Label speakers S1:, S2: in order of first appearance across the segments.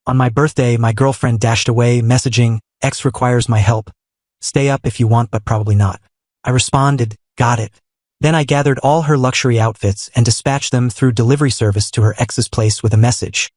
S1: On my birthday, my girlfriend dashed away, messaging, "X requires my help. Stay up if you want, but probably not." I responded, "Got it." Then I gathered all her luxury outfits and dispatched them through delivery service to her ex's place with a message.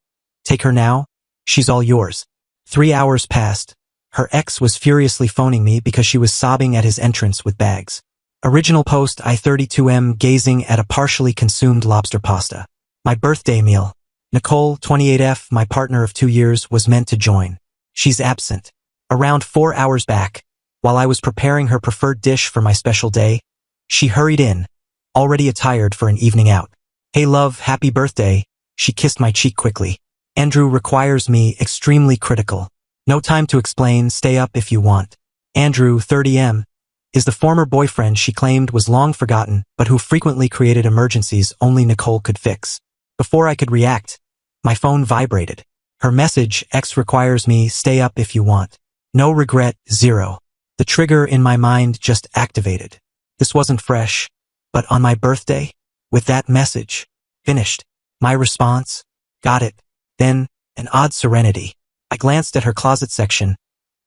S1: "Take her now. She's all yours." 3 hours passed. Her ex was furiously phoning me because she was sobbing at his entrance with bags. Original post: I 32M gazing at a partially consumed lobster pasta. My birthday meal. Nicole, 28F, my partner of 2 years, was meant to join. She's absent. Around 4 hours back, while I was preparing her preferred dish for my special day, she hurried in, already attired for an evening out. "Hey love, happy birthday." She kissed my cheek quickly. "Andrew requires me, extremely critical. No time to explain, stay up if you want." Andrew, 30M, is the former boyfriend she claimed was long forgotten, but who frequently created emergencies only Nicole could fix. Before I could react, my phone vibrated. Her message: "X requires me, stay up if you want." No regret, zero. The trigger in my mind just activated. This wasn't fresh, but on my birthday? With that message? Finished. My response? Got it. Then, an odd serenity. I glanced at her closet section,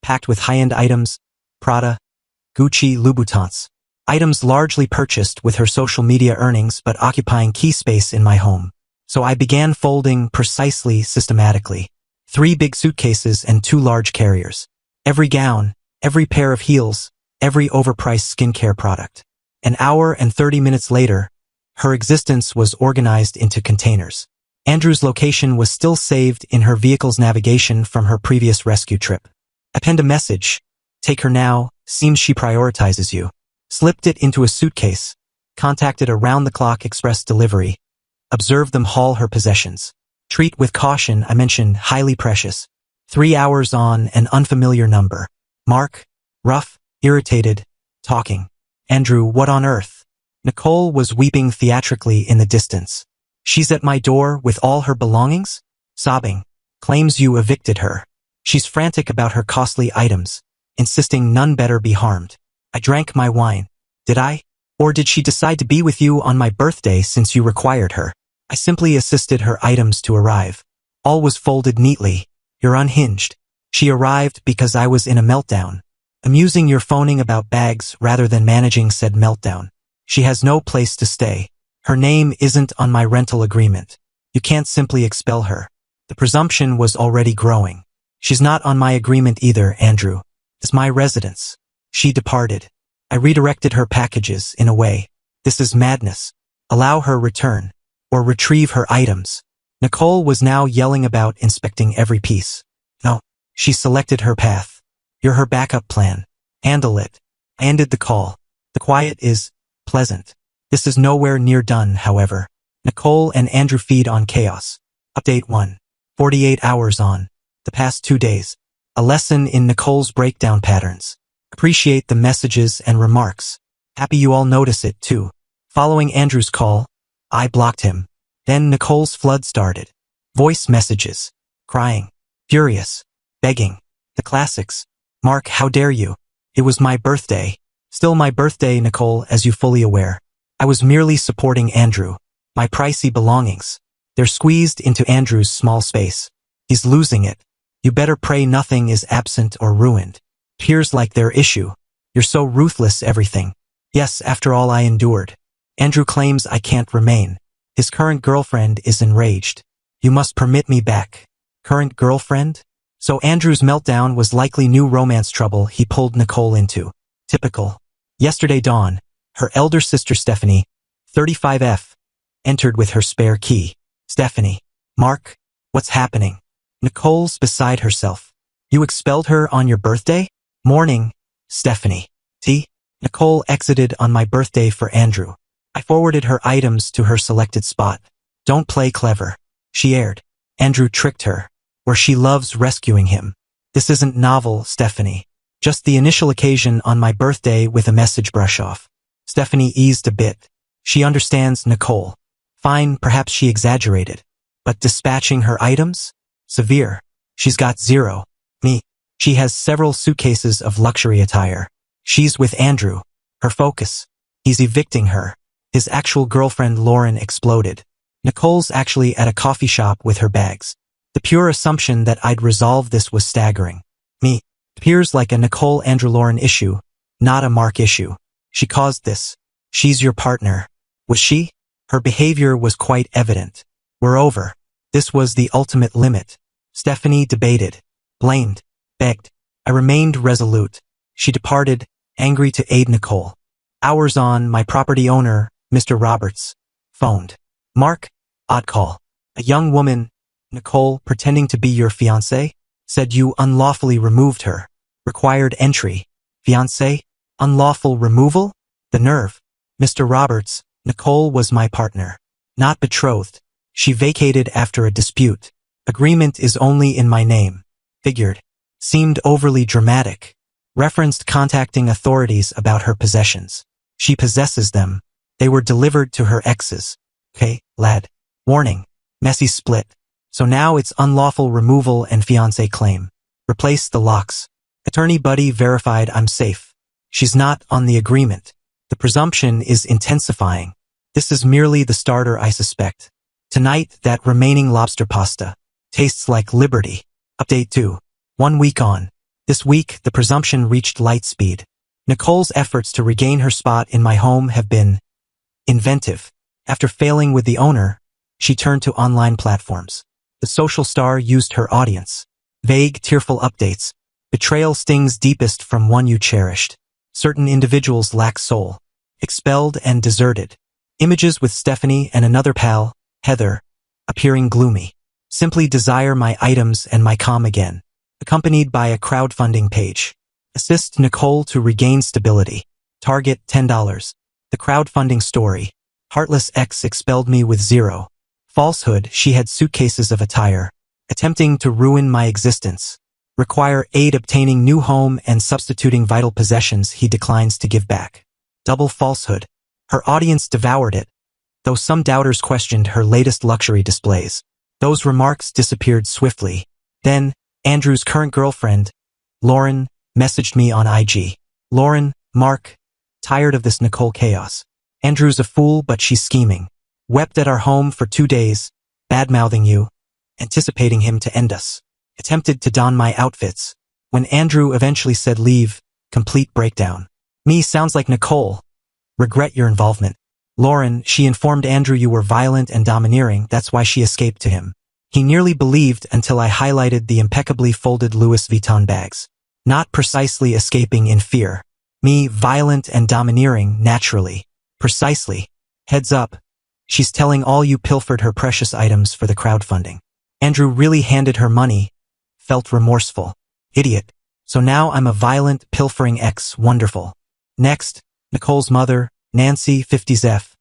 S1: packed with high-end items, Prada, Gucci, Louboutins. Items largely purchased with her social media earnings but occupying key space in my home. So I began folding precisely, systematically. 3 big suitcases and 2 large carriers. Every gown, every pair of heels, every overpriced skincare product. An hour and 30 minutes later, her existence was organized into containers. Andrew's location was still saved in her vehicle's navigation from her previous rescue trip. I penned a message: "Take her now, seems she prioritizes you." Slipped it into a suitcase, contacted around-the-clock express delivery, observed them haul her possessions. "Treat with caution," I mentioned, "highly precious." 3 hours on, an unfamiliar number. Mark, rough, irritated, talking. "Andrew, what on earth?" Nicole was weeping theatrically in the distance. "She's at my door with all her belongings?" Sobbing. "Claims you evicted her. She's frantic about her costly items, insisting none better be harmed." I drank my wine. Did I? Or did she decide to be with you on my birthday since you required her? I simply assisted her items to arrive. All was folded neatly. "You're unhinged." She arrived because I was in a meltdown. "Amusing you're phoning about bags rather than managing said meltdown." She has no place to stay. Her name isn't on my rental agreement. You can't simply expel her. The presumption was already growing. She's not on my agreement either, Andrew. It's my residence. She departed. I redirected her packages in a way. This is madness. Allow her return. Or retrieve her items. Nicole was now yelling about inspecting every piece. No. She selected her path. You're her backup plan. Handle it. I ended the call. The quiet is pleasant. This is nowhere near done, however. Nicole and Andrew feed on chaos. Update 1. 48 hours on. The past 2 days. A lesson in Nicole's breakdown patterns. Appreciate the messages and remarks. Happy you all notice it too. Following Andrew's call, I blocked him. Then Nicole's flood started. Voice messages. Crying. Furious. Begging. The classics. Mark, how dare you? It was my birthday. Still my birthday, Nicole, as you fully aware. I was merely supporting Andrew. My pricey belongings. They're squeezed into Andrew's small space. He's losing it. You better pray nothing is absent or ruined. Peers like their issue. You're so ruthless, everything. Yes, after all I endured. Andrew claims I can't remain. His current girlfriend is enraged. You must permit me back. Current girlfriend? So Andrew's meltdown was likely new romance trouble he pulled Nicole into. Typical. Yesterday dawn, her elder sister Stephanie, 35F, entered with her spare key. Stephanie. Mark, what's happening? Nicole's beside herself. You expelled her on your birthday? Morning, Stephanie. T. Nicole exited on my birthday for Andrew. I forwarded her items to her selected spot. Don't play clever. She aired. Andrew tricked her. Where she loves rescuing him. This isn't novel, Stephanie. Just the initial occasion on my birthday with a message brush off. Stephanie eased a bit. She understands Nicole. Fine, perhaps she exaggerated. But dispatching her items? Severe. She's got 0. Me. She has several suitcases of luxury attire. She's with Andrew. Her focus. He's evicting her. His actual girlfriend Lauren exploded. Nicole's actually at a coffee shop with her bags. The pure assumption that I'd resolve this was staggering. Me. Appears like a Nicole Andrew Lauren issue, not a Mark issue. She caused this. She's your partner. Was she? Her behavior was quite evident. We're over. This was the ultimate limit. Stephanie debated, blamed, begged. I remained resolute. She departed, angry to aid Nicole. Hours on, my property owner, Mr. Roberts, phoned. Mark, odd call. A young woman, Nicole, pretending to be your fiancé, said you unlawfully removed her. Required entry. Fiancé? Unlawful removal? The nerve. Mr. Roberts, Nicole was my partner. Not betrothed. She vacated after a dispute. Agreement is only in my name. Figured. Seemed overly dramatic. Referenced contacting authorities about her possessions. She possesses them. They were delivered to her exes. Okay, lad. Warning. Messy split. So now it's unlawful removal and fiancé claim. Replace the locks. Attorney Buddy verified I'm safe. She's not on the agreement. The presumption is intensifying. This is merely the starter, I suspect. Tonight, that remaining lobster pasta tastes like liberty. Update 2. 1 week on. This week, the presumption reached light speed. Nicole's efforts to regain her spot in my home have been inventive. After failing with the owner, she turned to online platforms. The social star used her audience. Vague, tearful updates. Betrayal stings deepest from one you cherished. Certain individuals lack soul. Expelled and deserted. Images with Stephanie and another pal, Heather, appearing gloomy. Simply desire my items and my calm again. Accompanied by a crowdfunding page. Assist Nicole to regain stability. Target $10. The crowdfunding story. Heartless ex expelled me with 0. Falsehood, she had suitcases of attire. Attempting to ruin my existence. Require aid obtaining new home and substituting vital possessions he declines to give back. Double falsehood. Her audience devoured it, though some doubters questioned her latest luxury displays. Those remarks disappeared swiftly. Then, Andrew's current girlfriend, Lauren, messaged me on IG. Lauren, Mark, tired of this Nicole chaos. Andrew's a fool, but she's scheming. Wept at our home for 2 days, bad-mouthing you, anticipating him to end us. Attempted to don my outfits. When Andrew eventually said leave, complete breakdown. Me sounds like Nicole. Regret your involvement. Lauren, she informed Andrew you were violent and domineering, that's why she escaped to him. He nearly believed until I highlighted the impeccably folded Louis Vuitton bags. Not precisely escaping in fear. Me, violent and domineering, naturally. Precisely. Heads up. She's telling all you pilfered her precious items for the crowdfunding. Andrew really handed her money. Felt remorseful. Idiot. So now I'm a violent, pilfering ex. Wonderful. Next, Nicole's mother, Nancy, 50s,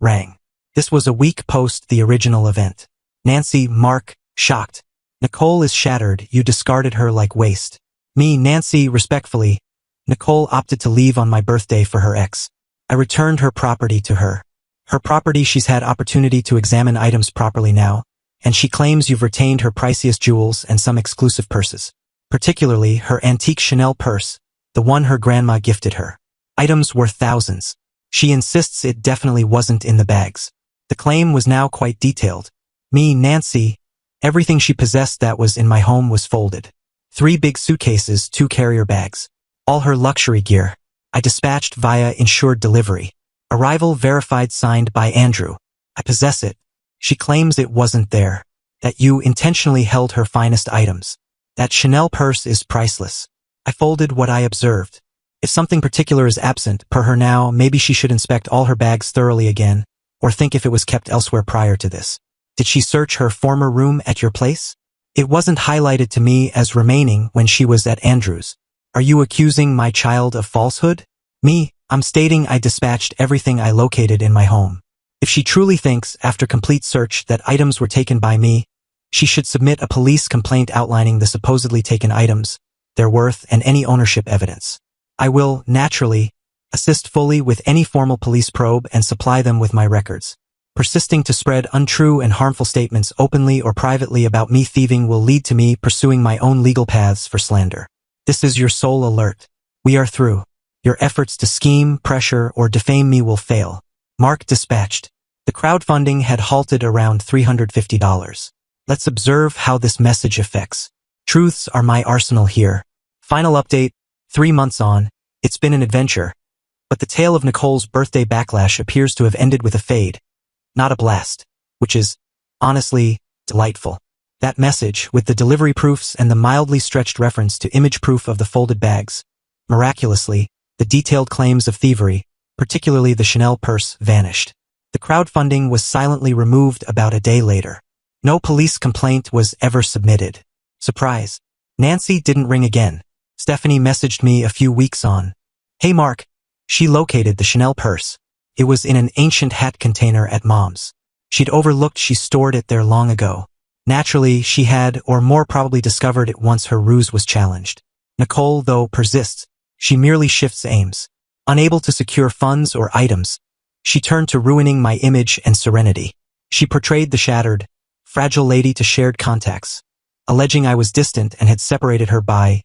S1: rang. This was a week post the original event. Nancy, Mark, shocked. Nicole is shattered, you discarded her like waste. Me, Nancy, respectfully. Nicole opted to leave on my birthday for her ex. I returned her property to her. Her property, she's had opportunity to examine items properly now, and she claims you've retained her priciest jewels and some exclusive purses. Particularly her antique Chanel purse, the one her grandma gifted her. Items worth thousands. She insists it definitely wasn't in the bags. The claim was now quite detailed. Me, Nancy, everything she possessed that was in my home was folded. 3 big suitcases, 2 carrier bags. All her luxury gear. I dispatched via insured delivery. Arrival verified, signed by Andrew. I possess it. She claims it wasn't there. That you intentionally held her finest items. That Chanel purse is priceless. I folded what I observed. If something particular is absent, per her now, maybe she should inspect all her bags thoroughly again, or think if it was kept elsewhere prior to this. Did she search her former room at your place? It wasn't highlighted to me as remaining when she was at Andrew's. Are you accusing my child of falsehood? Me, I'm stating I dispatched everything I located in my home. If she truly thinks, after complete search, that items were taken by me, she should submit a police complaint outlining the supposedly taken items, their worth, and any ownership evidence. I will, naturally, assist fully with any formal police probe and supply them with my records. Persisting to spread untrue and harmful statements openly or privately about me thieving will lead to me pursuing my own legal paths for slander. This is your sole alert. We are through. Your efforts to scheme, pressure, or defame me will fail. Mark dispatched. The crowdfunding had halted around $350. Let's observe how this message affects. Truths are my arsenal here. Final update, 3 months on, it's been an adventure. But the tale of Nicole's birthday backlash appears to have ended with a fade, not a blast, which is, honestly, delightful. That message, with the delivery proofs and the mildly stretched reference to image proof of the folded bags. Miraculously, the detailed claims of thievery, particularly the Chanel purse, vanished. The crowdfunding was silently removed about a day later. No police complaint was ever submitted. Surprise. Nancy didn't ring again. Stephanie messaged me a few weeks on. Hey Mark. She located the Chanel purse. It was in an ancient hat container at Mom's. She'd overlooked she stored it there long ago. Naturally, she had, or more probably discovered it once her ruse was challenged. Nicole, though, persists. She merely shifts aims. Unable to secure funds or items, she turned to ruining my image and serenity. She portrayed the shattered, fragile lady to shared contacts, alleging I was distant and had separated her by,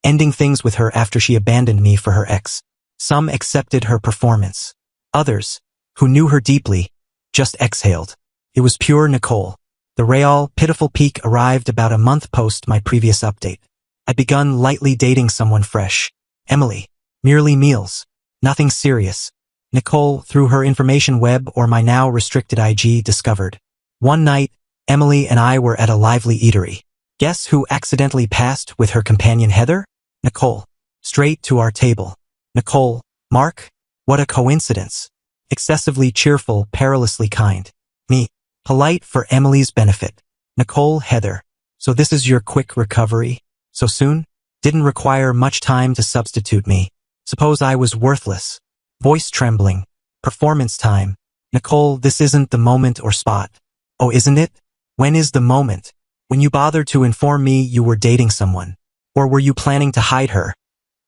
S1: ending things with her after she abandoned me for her ex. Some accepted her performance. Others, who knew her deeply, just exhaled. It was pure Nicole. The real, pitiful peak arrived about a month post my previous update. I'd begun lightly dating someone fresh. Emily. Merely meals. Nothing serious. Nicole, through her information web or my now restricted IG, discovered. One night, Emily and I were at a lively eatery. Guess who accidentally passed with her companion Heather? Nicole. Straight to our table. Nicole. Mark? What a coincidence. Excessively cheerful, perilously kind. Me. Polite for Emily's benefit. Nicole. Heather. So this is your quick recovery? So soon? Didn't require much time to substitute me. Suppose I was worthless. Voice trembling. Performance time. Nicole, this isn't the moment or spot. Oh, isn't it? When is the moment? When you bothered to inform me you were dating someone? Or were you planning to hide her?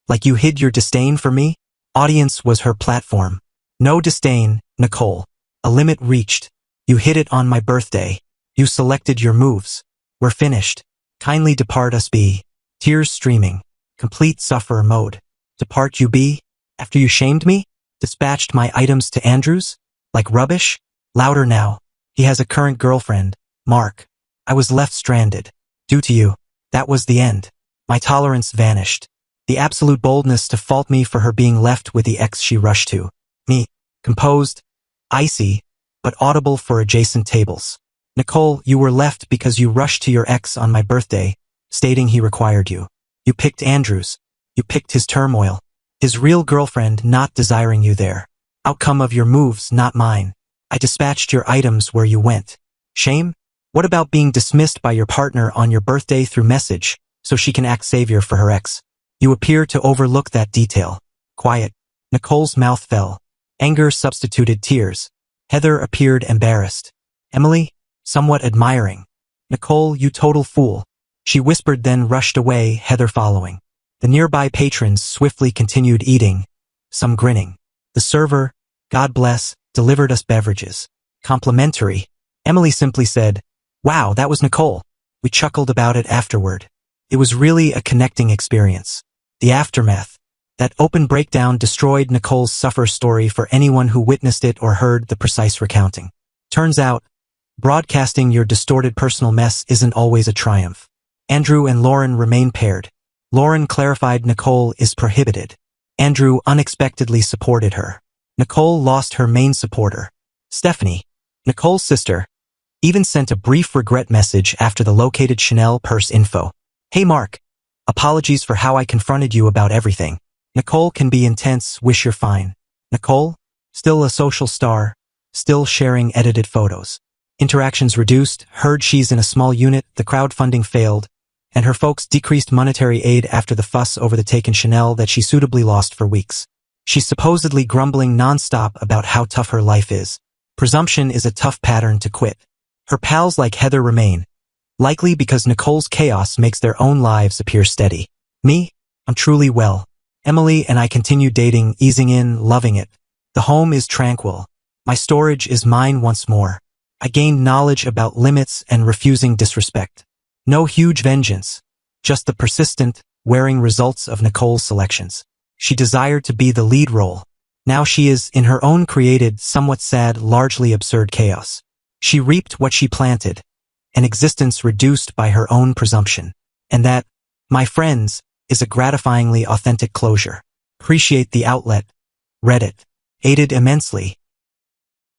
S1: Like you hid your disdain for me? Audience was her platform. No disdain, Nicole. A limit reached. You hit it on my birthday. You selected your moves. We're finished. Kindly depart us be. Tears streaming. Complete sufferer mode. Depart you be? After you shamed me? Dispatched my items to Andrews? Like rubbish? Louder now. He has a current girlfriend, Mark. I was left stranded. Due to you. That was the end. My tolerance vanished. The absolute boldness to fault me for her being left with the ex she rushed to. Me. Composed. Icy. But audible for adjacent tables. Nicole, you were left because you rushed to your ex on my birthday, stating he required you. You picked Andrews. You picked his turmoil. His real girlfriend not desiring you there. Outcome of your moves, not mine. I dispatched your items where you went. Shame? What about being dismissed by your partner on your birthday through message, so she can act savior for her ex? You appear to overlook that detail. Quiet. Nicole's mouth fell. Anger substituted tears. Heather appeared embarrassed. Emily? Somewhat admiring. Nicole, you total fool. She whispered, then rushed away, Heather following. The nearby patrons swiftly continued eating, some grinning. The server, God bless, delivered us beverages. Complimentary. Emily simply said, "Wow, that was Nicole." We chuckled about it afterward. It was really a connecting experience. The aftermath. That open breakdown destroyed Nicole's suffer story for anyone who witnessed it or heard the precise recounting. Turns out, broadcasting your distorted personal mess isn't always a triumph. Andrew and Lauren remain paired. Lauren clarified Nicole is prohibited. Andrew unexpectedly supported her. Nicole lost her main supporter. Stephanie, Nicole's sister, even sent a brief regret message after the located Chanel purse info. Hey Mark, apologies for how I confronted you about everything. Nicole can be intense, wish you're fine. Nicole, still a social star, still sharing edited photos. Interactions reduced, heard she's in a small unit, the crowdfunding failed, and her folks decreased monetary aid after the fuss over the taken Chanel that she suitably lost for weeks. She's supposedly grumbling nonstop about how tough her life is. Presumption is a tough pattern to quit. Her pals like Heather remain, likely because Nicole's chaos makes their own lives appear steady. Me? I'm truly well. Emily and I continue dating, easing in, loving it. The home is tranquil. My storage is mine once more. I gained knowledge about limits and refusing disrespect. No huge vengeance, just the persistent, wearing results of Nicole's selections. She desired to be the lead role. Now she is in her own created, somewhat sad, largely absurd chaos. She reaped what she planted. an existence reduced by her own presumption. And that, my friends, is a gratifyingly authentic closure. Appreciate the outlet. Reddit. Aided immensely.